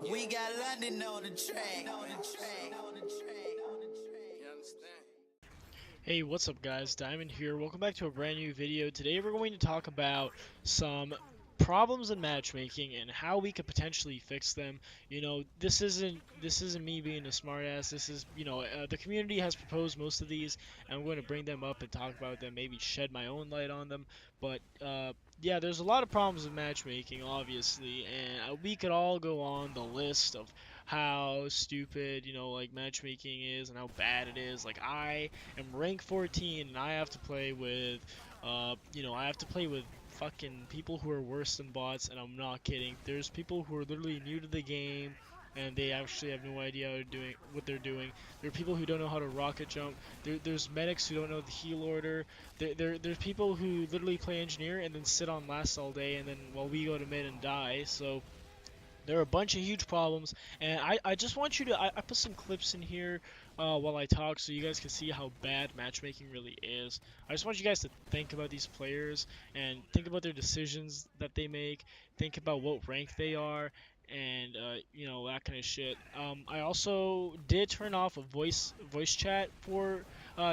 We got London on the track. Hey, what's up guys? Diamond here. Welcome back to a brand new video. Today we're going to talk about some problems in matchmaking and how we could potentially fix them. This isn't me being a smartass. This is, the community has proposed most of these, and I'm going to bring them up and talk about them, maybe shed my own light on them. But yeah, there's a lot of problems with matchmaking, obviously, and we could all go on the list of how stupid, like matchmaking is and how bad it is. Like am rank 14 and I have to play with I have to play with fucking people who are worse than bots, and I'm not kidding. There's people who are literally new to the game and they actually have no idea what they're doing. There are people who don't know how to rocket jump. There's medics who don't know the heal order. There's people who literally play engineer and then sit on last all day, and then while we go to mid and die. So there are a bunch of huge problems, and I just want you to I put some clips in here while I talk so you guys can see how bad matchmaking really is. I just want you guys to think about these players and think about their decisions that they make, think about what rank they are, and that kind of shit. I also did turn off a voice chat for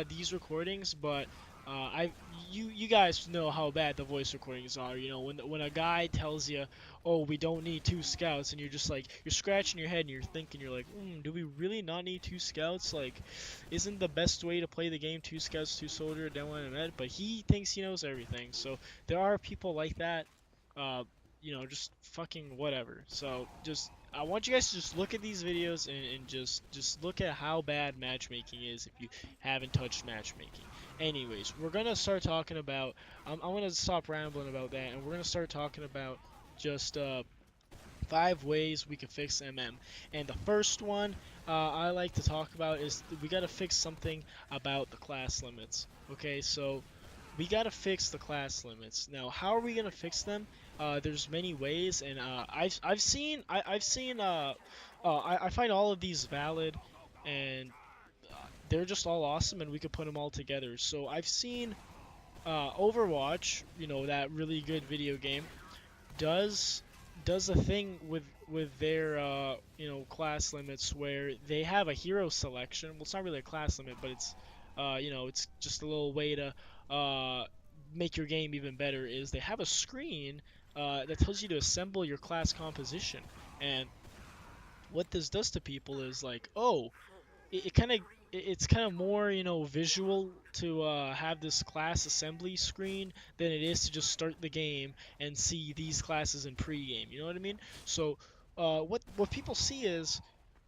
these recordings, but I you guys know how bad the voice recordings are. When a guy tells you, "Oh, we don't need two scouts," and you're just like, you're scratching your head and you're thinking, you're like, do we really not need two scouts? Like, isn't the best way to play the game two scouts, two soldier, then one med? But he thinks he knows everything. So there are people like that. Uh, just fucking whatever. So just I want you guys to just look at these videos and just look at how bad matchmaking is if you haven't touched matchmaking. Anyways, we're gonna start talking about. I'm gonna stop rambling about that, and we're gonna start talking about just 5 ways we can fix MM. And the first one I like to talk about is we gotta fix something about the class limits. Okay, so we gotta fix the class limits. Now, how are we gonna fix them? There's many ways, and I find all of these valid, and they're just all awesome, and we could put them all together. So I've seen Overwatch, that really good video game, does does a thing with their class limits where they have a hero selection. Well, it's not really a class limit, but it's just a little way to uh, make your game even better. Is they have a screen that tells you to assemble your class composition, and what this does to people is like, oh, it kind of it's kind of more visual to have this class assembly screen than it is to just start the game and see these classes in pregame. You know what I mean? So what people see is,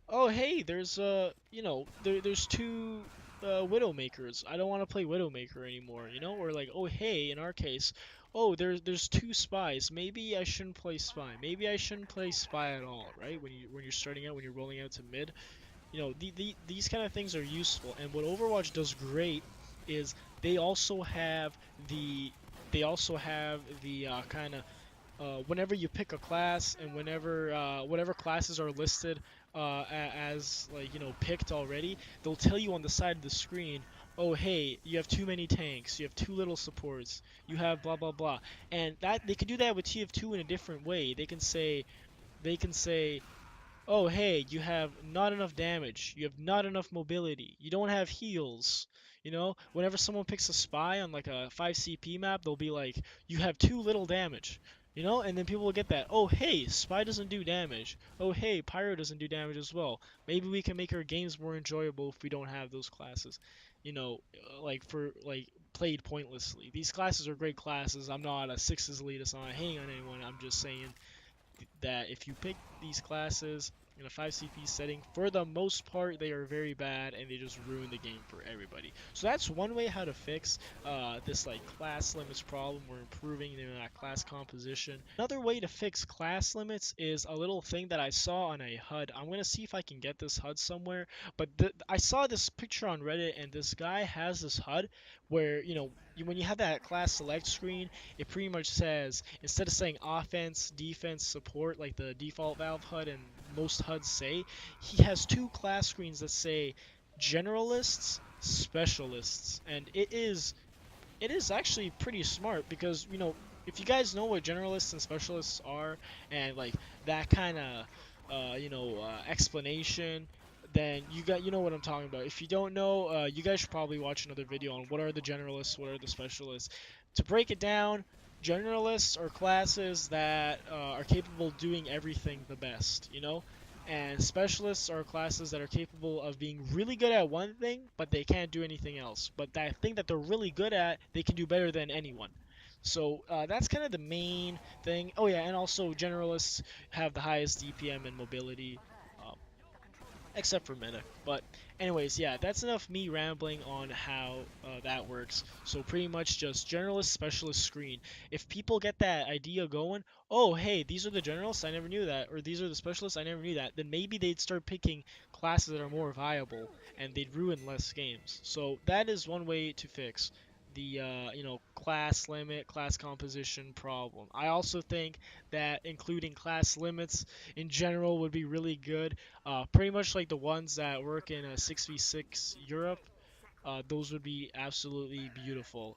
oh hey, there's there's two Widowmakers. I don't want to play Widowmaker anymore. Or like, oh hey, in our case, oh there's two spies. Maybe I shouldn't play spy. Maybe I shouldn't play spy at all, right? When you're starting out, when you're rolling out to mid, these kind of things are useful. And what Overwatch does great is they also have the kind of whenever you pick a class, and whenever whatever classes are listed as like picked already, they'll tell you on the side of the screen, oh hey, you have too many tanks, you have too little supports, you have blah blah blah. And that they can do that with TF2 in a different way. They can say, oh hey, you have not enough damage, you have not enough mobility, you don't have heals. Whenever someone picks a spy on like a 5 CP map, they'll be like, you have too little damage. And then people will get that, oh hey, spy doesn't do damage, oh hey, pyro doesn't do damage as well. Maybe we can make our games more enjoyable if we don't have those classes. Like for like played pointlessly. These classes are great classes. I'm not a sixes elitist, I'm not hating on anyone. I'm just saying that if you pick these classes in a 5 CP setting, for the most part, they are very bad and they just ruin the game for everybody. So that's one way how to fix this like class limits problem. We're improving that class composition. Another way to fix class limits is a little thing that I saw on a HUD. I'm gonna see if I can get this HUD somewhere. But I saw this picture on Reddit, and this guy has this HUD where when you have that class select screen, it pretty much says, instead of saying offense, defense, support like the default Valve HUD and most HUDs say, he has two class screens that say generalists, specialists, and it is actually pretty smart because if you guys know what generalists and specialists are, and like that kind of explanation, then you know what I'm talking about. If you don't know, you guys should probably watch another video on what are the generalists, what are the specialists. To break it down, generalists are classes that are capable of doing everything the best, and specialists are classes that are capable of being really good at one thing, but they can't do anything else. But that thing that they're really good at, they can do better than anyone. So that's kind of the main thing. Oh yeah, and also generalists have the highest DPM and mobility, um, except for meta. But anyways, yeah, that's enough me rambling on how that works. So pretty much just generalist, specialist, screen. If people get that idea going, oh hey, these are the generalists, I never knew that, or these are the specialists, I never knew that, then maybe they'd start picking classes that are more viable and they'd ruin less games. So that is one way to fix the class limit, class composition problem. I also think that including class limits in general would be really good. Pretty much like the ones that work in a 6v6 Europe, those would be absolutely beautiful.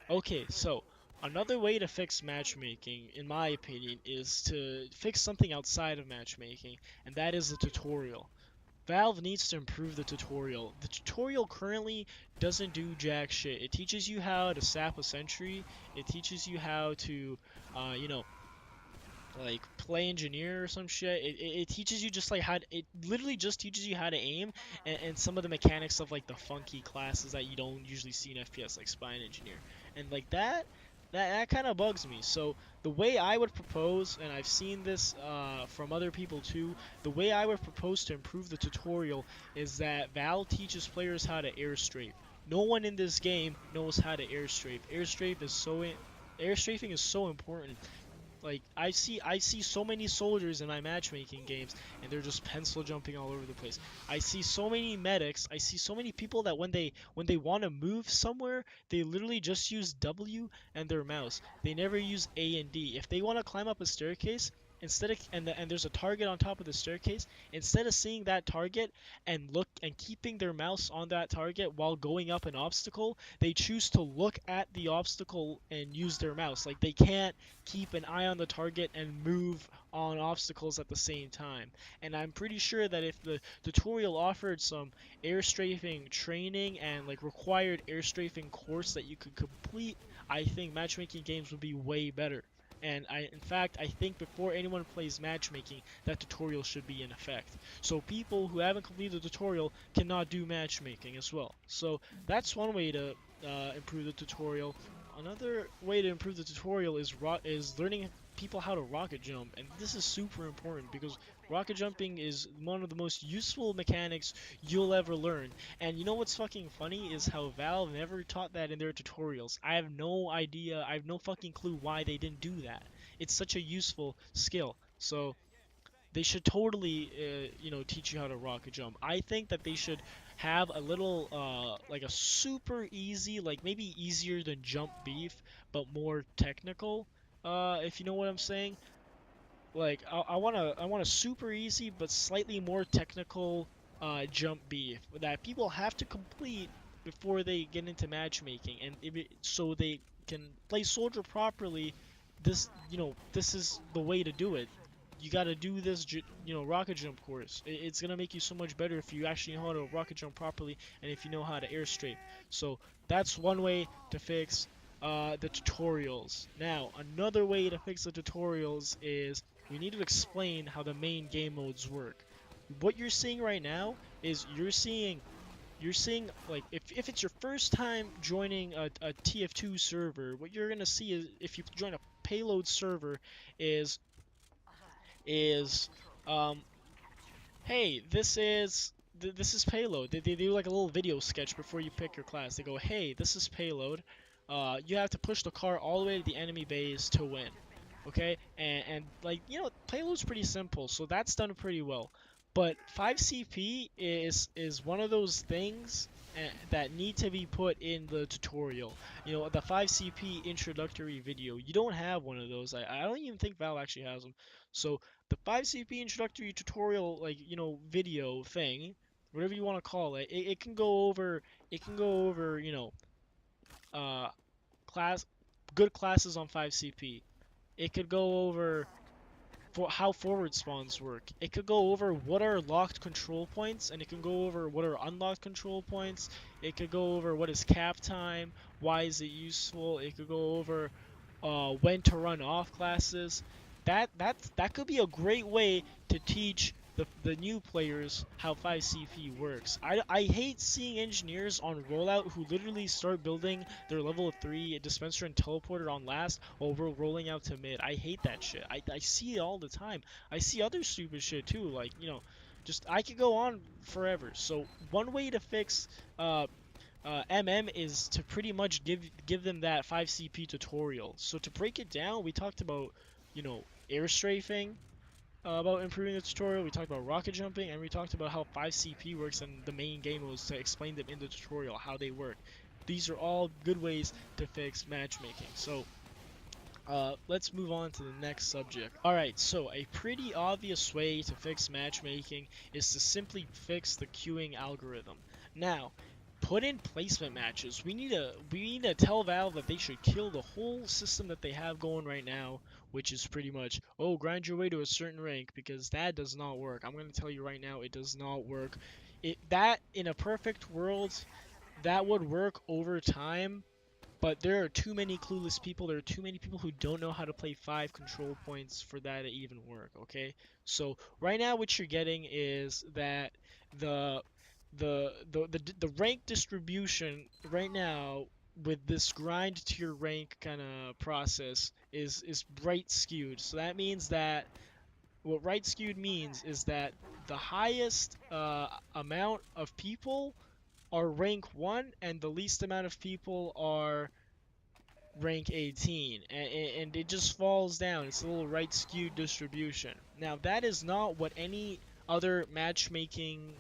Okay, so another way to fix matchmaking, in my opinion, is to fix something outside of matchmaking, and that is the tutorial. Valve needs to improve the tutorial. The tutorial currently doesn't do jack shit. It teaches you how to sap a sentry. It teaches you how to, uh, you know, like play engineer or some shit. It teaches you just like it literally just teaches you how to aim and some of the mechanics of like the funky classes that you don't usually see in FPS, like spy and engineer. And like that kind of bugs me. So the way I would propose, and I've seen this from other people too, the way I would propose to improve the tutorial is that Valve teaches players how to airstrafe. No one in this game knows how to airstrafe. Airstrafing is so important. Like I see so many soldiers in my matchmaking games and they're just pencil jumping all over the place. I see so many medics, I see so many people that when they want to move somewhere, they literally just use W and their mouse. They never use A and D. If they want to climb up a staircase, and there's a target on top of the staircase, instead of seeing that target and look and keeping their mouse on that target while going up an obstacle, they choose to look at the obstacle and use their mouse. Like they can't keep an eye on the target and move on obstacles at the same time. And I'm pretty sure that if the tutorial offered some air strafing training and like required air strafing course that you could complete, I think matchmaking games would be way better. And in fact, I think before anyone plays matchmaking, that tutorial should be in effect. So people who haven't completed the tutorial cannot do matchmaking as well. So that's one way to improve the tutorial. Another way to improve the tutorial is learning people how to rocket jump, and this is super important because rocket jumping is one of the most useful mechanics you'll ever learn. And you know what's fucking funny is how Valve never taught that in their tutorials. I have no idea, I have no fucking clue why they didn't do that. It's such a useful skill. So they should totally teach you how to rocket jump. I think that they should have a little like a super easy, like maybe easier than jump beef but more technical, if you know what I'm saying. Like I want a super easy but slightly more technical jump beef that people have to complete before they get into matchmaking, and so they can play soldier properly. This is the way to do it. You got to do this rocket jump course. It's gonna make you so much better if you actually know how to rocket jump properly and if you know how to airstrafe. So that's one way to fix the tutorials. Now another way to fix the tutorials is we need to explain how the main game modes work. What you're seeing right now is you're seeing like if it's your first time joining a TF2 server, what you're gonna see is if you join a payload server is um hey, this is payload. They do like a little video sketch before you pick your class. They go, hey, this is payload. You have to push the car all the way to the enemy base to win. Okay, and like payload's pretty simple, so that's done pretty well. But 5CP is one of those things that need to be put in the tutorial. The 5CP introductory video. You don't have one of those. I don't even think Valve actually has them. So the 5CP introductory tutorial, like video thing, whatever you want to call it, it can go over uh class good classes on 5CP. It could go over for how forward spawns work. It could go over what are locked control points, and it can go over what are unlocked control points. It could go over what is cap time, why is it useful. It could go over when to run off classes. That could be a great way to teach the new players how 5CP works. I hate seeing engineers on rollout who literally start building their level 3 dispenser and teleporter on last while we're rolling out to mid. I hate that shit. I see it all the time. I see other stupid shit too, like, just I could go on forever. So one way to fix MM is to pretty much give them that 5CP tutorial. So to break it down, we talked about, air strafing, about improving the tutorial. We talked about rocket jumping, and we talked about how 5CP works and the main game was to explain them in the tutorial, how they work. These are all good ways to fix matchmaking. So let's move on to the next subject. Alright, so a pretty obvious way to fix matchmaking is to simply fix the queuing algorithm. Now, put in placement matches. We need to tell Valve that they should kill the whole system that they have going right now, which is pretty much, oh, grind your way to a certain rank, because that does not work. I'm going to tell you right now, it does not work. That in a perfect world, that would work over time, but there are too many clueless people. There are too many people who don't know how to play 5 control points for that to even work, okay? So right now what you're getting is that the the rank distribution right now with this grind to your rank kind of process is right skewed. So that means that what right skewed means is that the highest amount of people are rank 1 and the least amount of people are rank 18, and it just falls down. It's a little right skewed distribution. Now that is not what any other matchmaking,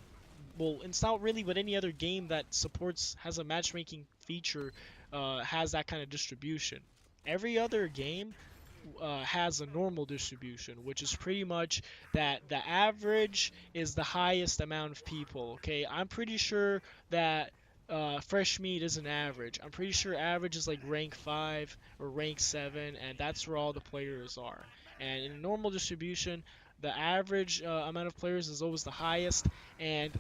well, it's not really what any other game that supports has a matchmaking feature has that kind of distribution. Every other game has a normal distribution, which is pretty much that the average is the highest amount of people. Okay, I'm pretty sure that fresh meat is an average. I'm pretty sure average is like rank 5 or rank 7, and that's where all the players are. And in a normal distribution, the average amount of players is always the highest, and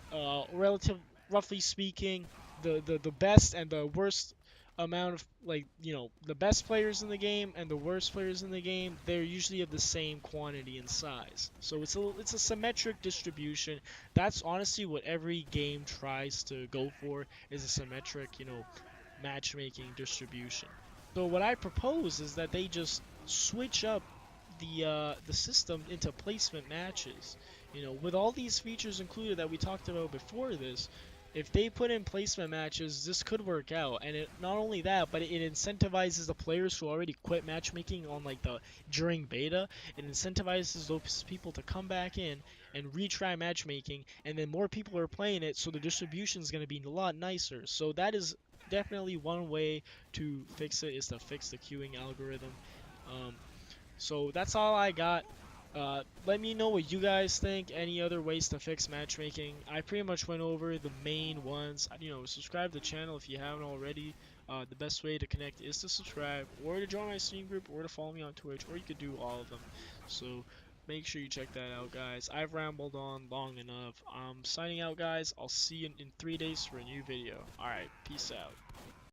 roughly speaking, the best and the worst amount of, like, the best players in the game and the worst players in the game, they're usually of the same quantity and size. So it's a symmetric distribution. That's honestly what every game tries to go for, is a symmetric, matchmaking distribution. So what I propose is that they just switch up the system into placement matches. With all these features included that we talked about before this, if they put in placement matches, this could work out. And not only that, but it incentivizes the players who already quit matchmaking on like during beta. It incentivizes those people to come back in and retry matchmaking, and then more people are playing it, so the distribution is going to be a lot nicer. So that is definitely one way to fix it, is to fix the queuing algorithm. Um, so that's all I got. Let me know what you guys think. Any other ways to fix matchmaking? I pretty much went over the main ones. Subscribe to the channel if you haven't already. The best way to connect is to subscribe, or to join my Steam group, or to follow me on Twitch, or you could do all of them. So make sure you check that out, guys. I've rambled on long enough. I'm signing out, guys. I'll see you in 3 days for a new video. Alright, peace out.